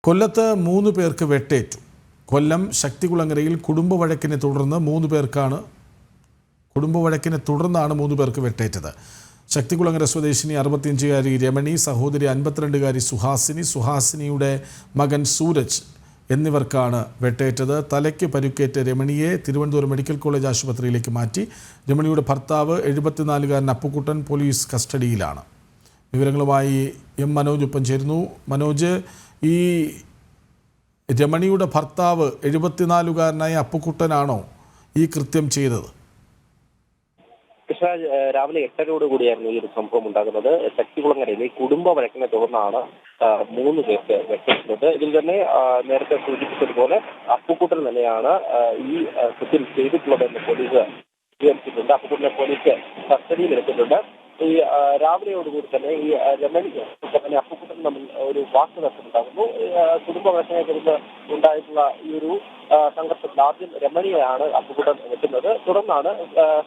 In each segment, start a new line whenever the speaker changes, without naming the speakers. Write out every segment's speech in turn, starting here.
കൊല്ലത്ത് 3 പേർക്ക് വെട്ടേറ്റു. കൊല്ലം ശക്തികുളങ്ങരയിൽ കുടുംബ വഴക്കിനെ തുടർന്നാണ് 3 പേർക്ക് വെട്ടേറ്റത്. ശക്തികുളങ്ങര സ്വദേശിനി 65-കാരി രമണി, സഹോദരി 52-കാരി സുഹാസിനിയുടെ മകൻ സൂരജ് എന്നിവർക്കാണ് വെട്ടേറ്റത്. തലയ്ക്ക് പരുക്കേറ്റ രമണിയെ തിരുവനന്തപുരം മെഡിക്കൽ കോളേജ് ആശുപത്രിയിലേക്ക് മാറ്റി. രമണിയുടെ ഭർത്താവ് 74-കാരൻ അപ്പുക്കുട്ടൻ പോലീസ് കസ്റ്റഡിയിലാണ്. വിവരങ്ങളുമായി എം മനോജ് ഒപ്പം ചേരുന്നു. മനോജ്, ഈ രമണിയുടെ ഭർത്താവ് 74-കാരനായ അപ്പുക്കുട്ടനാണോ ഈ കൃത്യം ചെയ്തത്?
കൃഷ്ണരാജ്, രാവിലെ 8:00 കൂടിയായിരുന്നു ഈ ഒരു സംഭവം ഉണ്ടാകുന്നത്. ശക്തികുളങ്ങരയിൽ ഈ കുടുംബ വഴക്കിനെ തുടർന്നാണ് 3 പേർക്ക് വെട്ടേറ്റത്. ഇതിൽ തന്നെ നേരത്തെ സൂചിപ്പിച്ചതുപോലെ അപ്പുക്കുട്ടൻ തന്നെയാണ് ഈ കൃത്യം ചെയ്തിട്ടുള്ളതെന്ന് പോലീസ് വിവരിച്ചിട്ടുണ്ട്. അപ്പുക്കുട്ടനെ പോലീസ് കസ്റ്റഡിയിൽ എടുത്തിട്ടുണ്ട്. ഈ രാവിലെയോടുകൂടി തന്നെ ഈ രമണി തന്നെ അപ്പുക്കുട്ടൻ തമ്മിൽ ഒരു വാക്കുതർക്കമുണ്ടാകുന്നു. കുടുംബ വഴക്കിനെ കുറിച്ച് ഉണ്ടായിട്ടുള്ള ഈ ഒരു സംഘർഷത്തിൽ ആദ്യം രമണിയെയാണ് അപ്പുക്കുട്ടൻ വെട്ടുന്നത്. തുടർന്നാണ്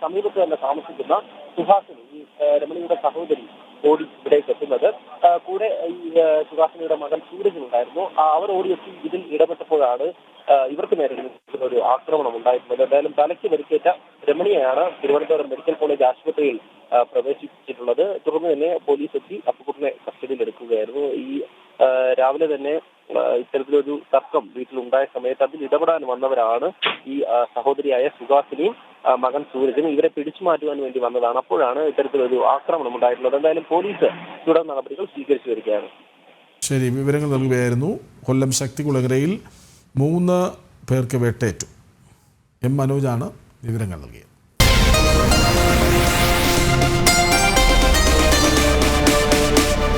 സമീപത്ത് തന്നെ താമസിക്കുന്ന സുഹാസിനി, ഈ രമണിയുടെ സഹോദരി, ഓടി ഇവിടേക്ക് എത്തുന്നത്. കൂടെ ഈ സുഹാസിനിയുടെ മകൻ സൂരജ് ഉണ്ടായിരുന്നു. അവർ ഓടിയെത്തി ഇതിൽ ഇടപെട്ടപ്പോഴാണ് ഇവർക്ക് നേരെ ഒരു ആക്രമണം ഉണ്ടായിട്ടുള്ളത്. എന്തായാലും തലയ്ക്ക് പരിക്കേറ്റ രമണിയെയാണ് തിരുവനന്തപുരം മെഡിക്കൽ കോളേജ് ആശുപത്രിയിൽ പ്രവേശിപ്പിച്ചിട്ടുള്ളത്. തുടർന്ന് തന്നെ പോലീസ് എത്തി അപ്പുക്കുട്ടനെ കസ്റ്റഡിയിൽ എടുക്കുകയായിരുന്നു. ഈ രാവിലെ തന്നെ ഇത്തരത്തിലൊരു തർക്കം വീട്ടിലുണ്ടായ സമയത്ത് അതിൽ ഇടപെടാൻ വന്നവരാണ് ഈ സഹോദരിയായ സുഹാസിനിയും മകൻ സൂരജും. ഇവരെ പിടിച്ചു മാറ്റുവാൻ വേണ്ടി വന്നതാണ്. അപ്പോഴാണ് ഇത്തരത്തിലൊരു ആക്രമണം ഉണ്ടായിട്ടുള്ളത്. എന്തായാലും പോലീസ് തുടർ നടപടികൾ സ്വീകരിച്ചു വരികയാണ്.
ശരി, വിവരങ്ങൾ നൽകുകയായിരുന്നു. കൊല്ലം ശക്തികുളങ്ങരയിൽ 3 പേർക്ക് വെട്ടേറ്റു. എം മനോജാണ് വിവരങ്ങൾ നൽകിയത്.